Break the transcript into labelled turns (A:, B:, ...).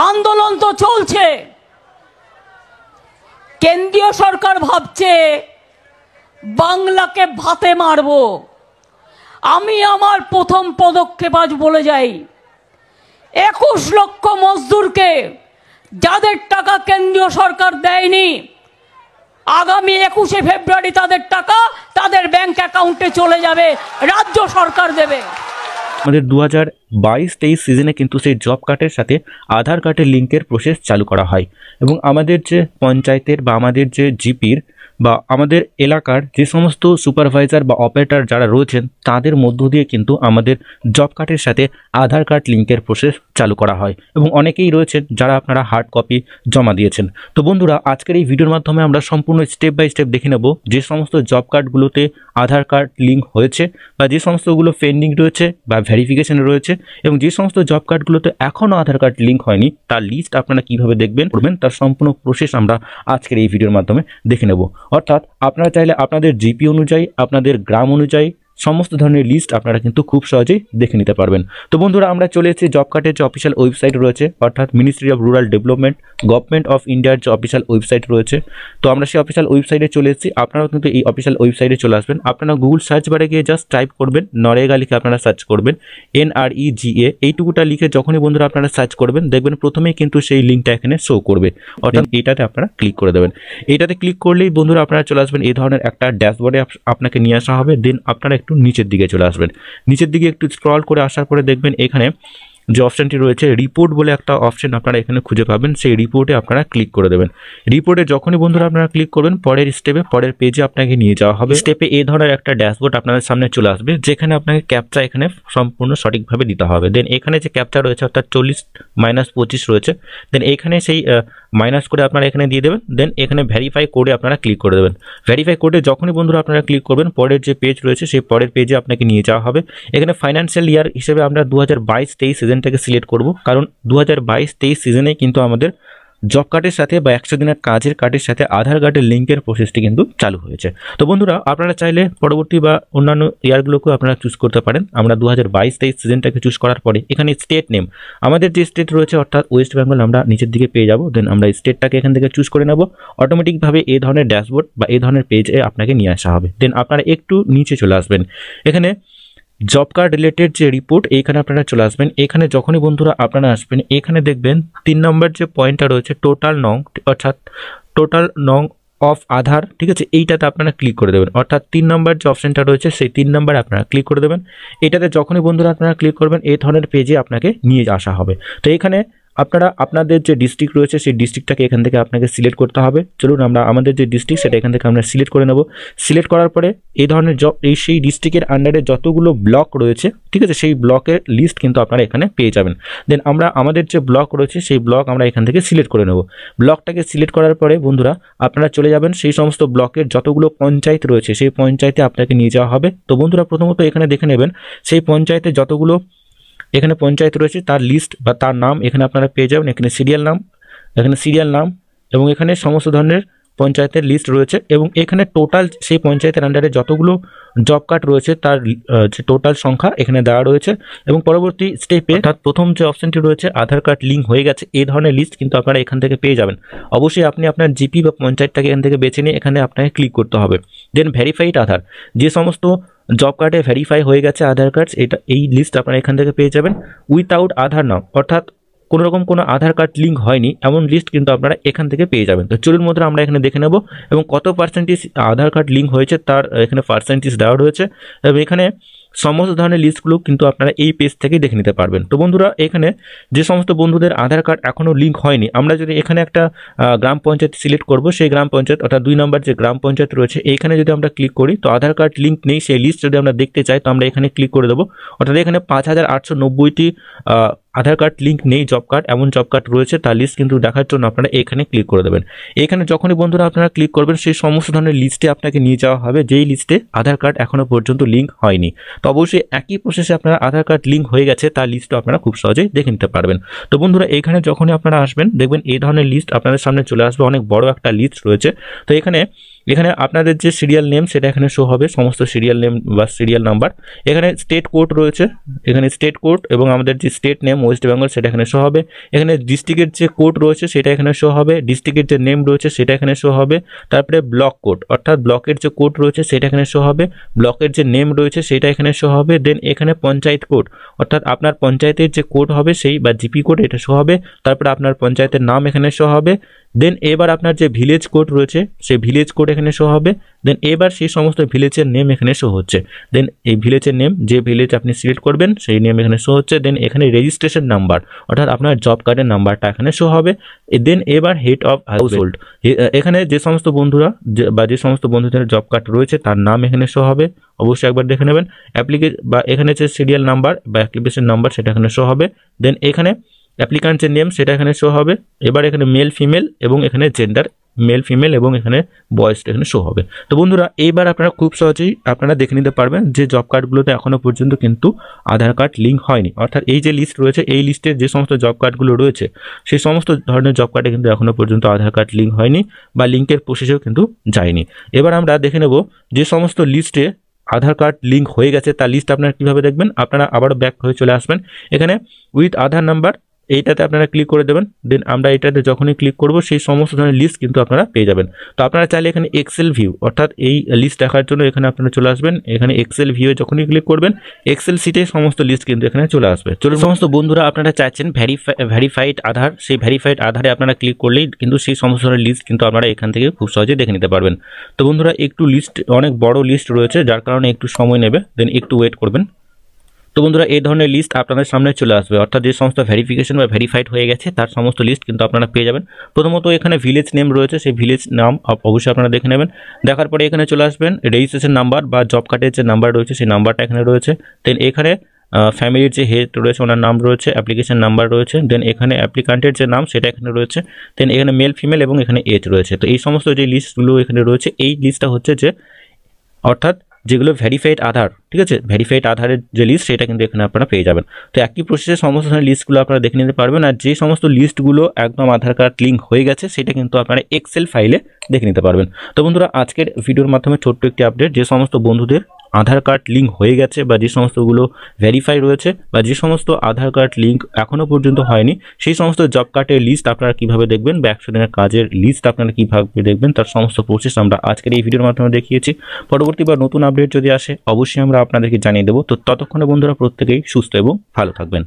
A: আন্দোলন তো চলছে। কেন্দ্রীয় সরকার ভাবছে বাংলাকে ভাতে মারব। আমি আমার প্রথম পদক্ষেপ আজ বলে যাই, 21 লক্ষ মজদুরকে যাদের টাকা কেন্দ্রীয় সরকার দেয়নি, আগামী 21শে ফেব্রুয়ারি তাদের টাকা তাদের ব্যাংক অ্যাকাউন্টে চলে যাবে, রাজ্য সরকার দেবে।
B: আমাদের 2022-23 সিজনে কিন্তু সেই জব কার্ডের সাথে আধার কার্ডের লিঙ্কের প্রসেস চালু করা হয় এবং আমাদের যে পঞ্চায়েতের বা আমাদের যে জিপির বা আমাদের এলাকার যে সমস্ত সুপারভাইজার বা অপারেটর যারা রয়েছেন তাদের মধ্য দিয়ে কিন্তু আমাদের জব কার্ডের সাথে আধার কার্ড লিঙ্কের প্রসেস চালু করা হয় এবং অনেকেই রয়েছেন যারা আপনারা হার্ড কপি জমা দিয়েছেন। তো বন্ধুরা, আজকের এই ভিডিওর মাধ্যমে আমরা সম্পূর্ণ স্টেপ বাই স্টেপ দেখে নেব যে সমস্ত জব কার্ডগুলোতে আধার কার্ড লিঙ্ক হয়েছে বা যে সমস্তগুলো পেন্ডিং রয়েছে বা ভেরিফিকেশনে রয়েছে এবং যে সমস্ত জব কার্ডগুলোতে এখনও আধার কার্ড লিঙ্ক হয়নি তার লিস্ট আপনারা কীভাবে দেখবেন করবেন তার সম্পূর্ণ প্রসেস আমরা আজকের এই ভিডিওর মাধ্যমে দেখে নেব। অর্থাৎ আপনারা চাইলে আপনাদের জিপি অনুযায়ী, আপনাদের গ্রাম অনুযায়ী সমস্ত ধরনের লিস্ট আপনারা কিন্তু খুব সহজেই দেখে নিতে পারবেন। তো বন্ধুরা, আমরা চলে এসেছি জব কার্ডের যে অফিসিয়াল ওয়েবসাইট রয়েছে, অর্থাৎ ministry of rural development, government of ইন্ডিয়ার যে অফিসিয়াল ওয়েবসাইট রয়েছে। তো আমরা সেই অফিসিয়াল ওয়েবসাইটে চলে এসেছি। আপনারাও কিন্তু এই অফিসিয়াল ওয়েবসাইটে চলে আসবেন। আপনারা গুগল সার্চ বারে গিয়ে জাস্ট টাইপ করবেন নরেগা লিখে আপনারা সার্চ করবেন, NREGA এইটুকুটা লিখে যখনই বন্ধুরা আপনারা সার্চ করবেন দেখবেন প্রথমেই কিন্তু সেই লিঙ্কটা এখানে শো করবে, অর্থাৎ এইটাতে আপনারা ক্লিক করে দেবেন। এইটাতে ক্লিক করলেই বন্ধুরা আপনারা চলে আসবেন এই ধরনের একটা ড্যাশবোর্ডে আপনাকে নিয়ে আসা হবে। দেন আপনারা একটু নিচের দিকে চলে আসবেন। নিচের দিকে একটু স্ক্রল করে আসার পরে দেখবেন এখানে যে অপশানটি রয়েছে রিপোর্ট বলে একটা অপশন আপনারা এখানে খুঁজে পাবেন। সেই রিপোর্টে আপনারা ক্লিক করে দেবেন। রিপোর্টে যখনই বন্ধুরা আপনারা ক্লিক করবেন পরের স্টেপে, পরের পেজে আপনাকে নিয়ে যাওয়া হবে। স্টেপে এই ধরনের একটা ড্যাশবোর্ড আপনাদের সামনে চলে আসবে, যেখানে আপনাকে ক্যাপচা এখানে সম্পূর্ণ সঠিকভাবে দিতে হবে। দেন এখানে যে ক্যাপচা রয়েছে অর্থাৎ 40-25 রয়েছে, দেন এখানে সেই মাইনাস করে আপনারা এখানে দিয়ে দেবেন। দেন এখানে ভেরিফাই কোডে আপনারা ক্লিক করে দেবেন। ভেরিফাই কোডে যখনই বন্ধুরা আপনারা ক্লিক করবেন পরের যে পেজ রয়েছে সেই পরের পেজে আপনাকে নিয়ে যাওয়া হবে। এখানে ফাইন্যান্সিয়াল ইয়ার হিসেবে আমরা 2022-23 সিজনটাকে সিলেক্ট করব, কারণ 2022-23 সিজনে কিন্তু আমাদের জব কার্ডের সাথে বা 100 দিনের কাজের কার্ডের সাথে আধার কার্ডের লিঙ্কের প্রসেসটি কিন্তু চালু হয়েছে। তো বন্ধুরা, আপনারা চাইলে পরবর্তী বা অন্যান্য ইয়ারগুলোকেও আপনারা চুজ করতে পারেন। আমরা 2022-23 সিজনটাকে চুজ করার পরে এখানে স্টেট নেম, আমাদের যে স্টেট রয়েছে অর্থাৎ ওয়েস্ট বেঙ্গল আমরা নিচের দিকে পেয়ে যাব। দেন আমরা স্টেটটাকে এখান থেকে চুজ করে নেব। অটোমেটিকভাবে এই ধরনের ড্যাশবোর্ড বা এই ধরনের পেজে আপনাকে নিয়ে আসা হবে। দেন আপনারা একটু নিচে চলে আসবেন। এখানে জব কার্ড রিলেটেড যে রিপোর্ট এইখানে আপনারা চলে আসবেন। এখানে যখনই বন্ধুরা আপনারা আসবেন এখানে দেখবেন 3 নম্বর যে পয়েন্টটা রয়েছে টোটাল নং, অর্থাৎ টোটাল নং অফ আধার, ঠিক আছে, এইটাতে আপনারা ক্লিক করে দেবেন। অর্থাৎ 3 নম্বর যে অপশনটা রয়েছে সেই 3 নম্বরে আপনারা ক্লিক করে দেবেন। এটাতে যখনই বন্ধুরা আপনারা ক্লিক করবেন এই ধরনের পেজে আপনাকে নিয়ে আসা হবে। তো এখানে আপনারা আপনাদের যে ডিস্ট্রিক্ট রয়েছে সেই ডিস্ট্রিক্টটাকে এখান থেকে আপনাকে সিলেক্ট করতে হবে। চলুন আমরা আমাদের যে ডিস্ট্রিক্ট সেটা এখান থেকে আমরা সিলেক্ট করে নেব। সিলেক্ট করার পরে এই ধরনের সেই ডিস্ট্রিক্টের আন্ডারে যতগুলো ব্লক রয়েছে, ঠিক আছে, সেই ব্লকের লিস্ট কিন্তু আপনারা এখানে পেয়ে যাবেন। দেন আমরা আমাদের যে ব্লক রয়েছে সেই ব্লক আমরা এখান থেকে সিলেক্ট করে নেব। ব্লকটাকে সিলেক্ট করার পরে বন্ধুরা আপনারা চলে যাবেন সেই সমস্ত ব্লকের যতগুলো পঞ্চায়েত রয়েছে সেই পঞ্চায়েতে আপনাকে নিয়ে যাওয়া হবে। তো বন্ধুরা প্রথমত এখানে দেখে নেবেন সেই পঞ্চায়েতে যতগুলো এখানে পঞ্চায়েত রয়েছে তার লিস্ট বা তার নাম এখানে আপনারা পেয়ে যাবেন। এখানে সিরিয়াল নাম এবং এখানে সমস্ত ধরনের পঞ্চায়েতের লিস্ট রয়েছে এবং এখানে টোটাল সেই পঞ্চায়েতের আন্ডারে যতগুলো জব কার্ড রয়েছে তার যে টোটাল সংখ্যা এখানে দেওয়া রয়েছে। এবং পরবর্তী স্টেপে অর্থাৎ প্রথম যে অপশনটি রয়েছে আধার কার্ড লিঙ্ক হয়ে গেছে এই ধরনের লিস্ট কিন্তু আপনারা এখান থেকে পেয়ে যাবেন। অবশ্যই আপনি আপনার জিপি বা পঞ্চায়েতটাকে এখান থেকে বেছে নিয়ে এখানে আপনাকে ক্লিক করতে হবে। দেন ভেরিফাইড আধার, যে সমস্ত জব কার্ডে ভেরিফাই হয়ে গেছে আধার কার্ড, এই লিস্ট আপনারা এখান থেকে পেয়ে যাবেন। উইথাউট আধার নাম, অর্থাৎ কোনো রকম কোনো আধার কার্ড লিঙ্ক হয়নি এমন লিস্ট কিন্তু আপনারা এখান থেকে পেয়ে যাবেন। তো চলুন বন্ধুরা আমরা এখানে দেখে নেব এবং কত পার্সেন্টেজ আধার কার্ড লিঙ্ক হয়েছে তার এখানে পার্সেন্টেজ দেওয়া রয়েছে এবং এখানে সমস্ত ধরনের লিস্টগুলো কিন্তু আপনারা এই পেজ থেকে দেখে নিতে পারবেন। তো বন্ধুরা এখানে যে সমস্ত বন্ধুদের আধার কার্ড এখনও লিঙ্ক হয়নি, আমরা যদি এখানে একটা গ্রাম পঞ্চায়েত সিলেক্ট করব, সেই গ্রাম পঞ্চায়েত অর্থাৎ 2 নম্বর যে গ্রাম পঞ্চায়েত রয়েছে এইখানে যদি আমরা ক্লিক করি তো আধার কার্ড লিঙ্ক নেই সেই লিস্ট যদি আমরা দেখতে চাই তো আমরা এখানে ক্লিক করে দেবো। অর্থাৎ এখানে 5890টি আধার কার্ড লিঙ্ক নেই জব কার্ড, এমন জব কার্ড রয়েছে তার লিস্ট কিন্তু দেখার জন্য আপনারা এখানে ক্লিক করে দেবেন। এখানে যখনই বন্ধুরা আপনারা ক্লিক করবেন সেই সমস্ত ধরনের লিস্টে আপনাকে নিয়ে যাওয়া হবে যেই লিস্টে আধার কার্ড এখনও পর্যন্ত লিঙ্ক হয়নি। তো অবশ্যই একই প্রসেসে আপনারা আধার কার্ড লিঙ্ক হয়ে গেছে তার লিস্টও আপনারা খুব সহজেই দেখে নিতে পারবেন। তো বন্ধুরা এখানে যখনই আপনারা আসবেন দেখবেন এই ধরনের লিস্ট আপনাদের সামনে চলে আসবে, অনেক বড় একটা লিস্ট রয়েছে। তো এখানে এখানে আপনাদের যে সিরিয়াল নেম সেটা এখানে শো হবে, সমস্ত সিরিয়াল নেম বা সিরিয়াল নাম্বার। এখানে স্টেট কোড রয়েছে, এখানে স্টেট কোড এবং আমাদের যে স্টেট নেম ওয়েস্ট বেঙ্গল সেটা এখানে শো হবে। এখানে ডিস্ট্রিক্টের যে কোড রয়েছে সেটা এখানে শো হবে, ডিস্ট্রিক্টের যে নেম রয়েছে সেটা এখানে শো হবে। তারপরে ব্লক কোড অর্থাৎ ব্লকের যে কোড রয়েছে সেটা এখানে শো হবে, ব্লকের যে নেম রয়েছে সেটা এখানে শো হবে। দেন এখানে পঞ্চায়েত কোড অর্থাৎ আপনার পঞ্চায়েতের যে কোড হবে সেই বা জিপি কোড এটা শো হবে। তারপরে আপনার পঞ্চায়েতের নাম এখানে শো হবে। দেন এবার আপনার যে ভিলেজ কোড রয়েছে সেই ভিলেজ কোড এখানে শো হবে। দেন এবার সেই সমস্ত ভিলেজের নেম এখানে শো হচ্ছে। দেন এই ভিলেজের নেম, যে ভিলেজ আপনি সিলেক্ট করবেন সেই নেম এখানে শো হচ্ছে। দেন এখানে রেজিস্ট্রেশন নাম্বার অর্থাৎ আপনার জব কার্ডের নাম্বারটা এখানে শো হবে। দেন এবার হেড অফ হাউস হোল্ড, এখানে যে সমস্ত বন্ধুরা বা যে সমস্ত বন্ধুদের জব কার্ড রয়েছে তার নাম এখানে শো হবে, অবশ্যই একবার দেখে নেবেন। বা এখানে যে সিরিয়াল নাম্বার বা অ্যাপ্লিকেশন নাম্বার সেটা এখানে শো হবে। দেন এখানে অ্যাপ্লিকান্টের নেম সেটা এখানে শো হবে। এবার এখানে মেল ফিমেল এবং এখানে জেন্ডার মেল ফিমেল এবং এখানে বয়সটা এখানে শো হবে। তো বন্ধুরা এইবার আপনারা খুব সহজেই আপনারা দেখে নিতে পারবেন যে জব কার্ডগুলোতে এখনো পর্যন্ত কিন্তু আধার কার্ড লিঙ্ক হয়নি, অর্থাৎ এই যে লিস্ট রয়েছে এই লিস্টে যে সমস্ত জব কার্ডগুলো রয়েছে সেই সমস্ত ধরনের জব কার্ডে কিন্তু এখনো পর্যন্ত আধার কার্ড লিঙ্ক হয়নি বা লিঙ্কের প্রসেসেও কিন্তু যায়নি। এবার আমরা দেখে নেব যে সমস্ত লিস্টে আধার কার্ড লিঙ্ক হয়ে গেছে তার লিস্ট আপনারা কীভাবে দেখবেন। আপনারা আবার ব্যাক হয়ে চলে আসবেন, এখানে উইথ আধার নাম্বার এইটাতে আপনারা ক্লিক করে দেবেন। দেন আমরা এটাতে যখনই ক্লিক করব সেই সমস্ত ধরনের লিস্ট কিন্তু আপনারা পেয়ে যাবেন। তো আপনারা চাইলে এখানে এক্সেল ভিউ অর্থাৎ এই লিস্ট দেখার জন্য এখানে আপনারা চলে আসবেন, এখানে এক্সেল ভিউয়ে যখনই ক্লিক করবেন এক্সেল সিটে সমস্ত লিস্ট কিন্তু এখানে চলে আসবে। চলুন সমস্ত বন্ধুরা আপনারা চাইছেন ভেরিফাইড আধার, সেই ভেরিফাইড আধারে আপনারা ক্লিক করলেই কিন্তু সেই সমস্ত ধরনের লিস্ট কিন্তু আপনারা এখান থেকে খুব সহজে দেখে নিতে পারবেন। তো বন্ধুরা একটু লিস্ট অনেক বড় লিস্ট রয়েছে যার কারণে একটু সময় নেবে, দেন একটু ওয়েট করবেন। তো বন্ধুরা এই ধরনের লিস্ট আপনাদের সামনে চলে আসবে, অর্থাৎ যে সমস্ত ভেরিফিকেশন বা ভেরিফাইড হয়ে গেছে তার সমস্ত লিস্ট কিন্তু আপনারা পেয়ে যাবেন। প্রথমত এখানে ভিলেজ নেম রয়েছে, সেই ভিলেজ নাম অবশ্যই আপনারা দেখে নেবেন। দেখার পরে এখানে চলে আসবেন রেজিস্ট্রেশন নাম্বার বা জব কার্ডের যে নাম্বার রয়েছে সেই নাম্বারটা এখানে রয়েছে। দেন এখানে ফ্যামিলির যে হেড রয়েছে ওনার নাম রয়েছে, অ্যাপ্লিকেশন নাম্বার রয়েছে। দেন এখানে অ্যাপ্লিকান্টের যে নাম সেটা এখানে রয়েছে। দেন এখানে মেল ফিমেল এবং এখানে এজ রয়েছে। তো এই সমস্ত যে লিস্টগুলো এখানে রয়েছে এই লিস্টটা হচ্ছে যে অর্থাৎ যেগুলো ভেরিফাইড আধার, ঠিক আছে, ভেরিফাইড আধারের যে লিস্ট সেটা কিন্তু এখানে আপনারা পেয়ে যাবেন। তো একই প্রসেসে সমস্ত ধরনের লিস্টগুলো আপনারা দেখে নিতে পারবেন। আর যে সমস্ত লিস্টগুলো একদম আধার কার্ড লিঙ্ক হয়ে গেছে সেটা কিন্তু আপনারা এক্সেল ফাইলে দেখে নিতে পারবেন। তো বন্ধুরা আজকের ভিডিওর মাধ্যমে ছোট্ট একটি আপডেট, যে সমস্ত বন্ধুদের আধার কার্ড লিঙ্ক হয়ে গেছে বা যে সমস্তগুলো ভেরিফাই রয়েছে বা যে সমস্ত আধার কার্ড লিঙ্ক এখনও পর্যন্ত হয়নি সেই সমস্ত জব কার্ডের লিস্ট আপনারা কীভাবে দেখবেন বা 100 দিনের কাজের লিস্ট আপনারা কীভাবে দেখবেন তার সমস্ত প্রসেস আমরা আজকের এই ভিডিওর মাধ্যমে দেখিয়েছি। পরবর্তী বা নতুন আপডেট যদি আসে অবশ্যই আমরা আপনাদেরকে জানিয়ে দেবো। তো ততক্ষণে বন্ধুরা প্রত্যেকেই সুস্থ এবং ভালো থাকবেন।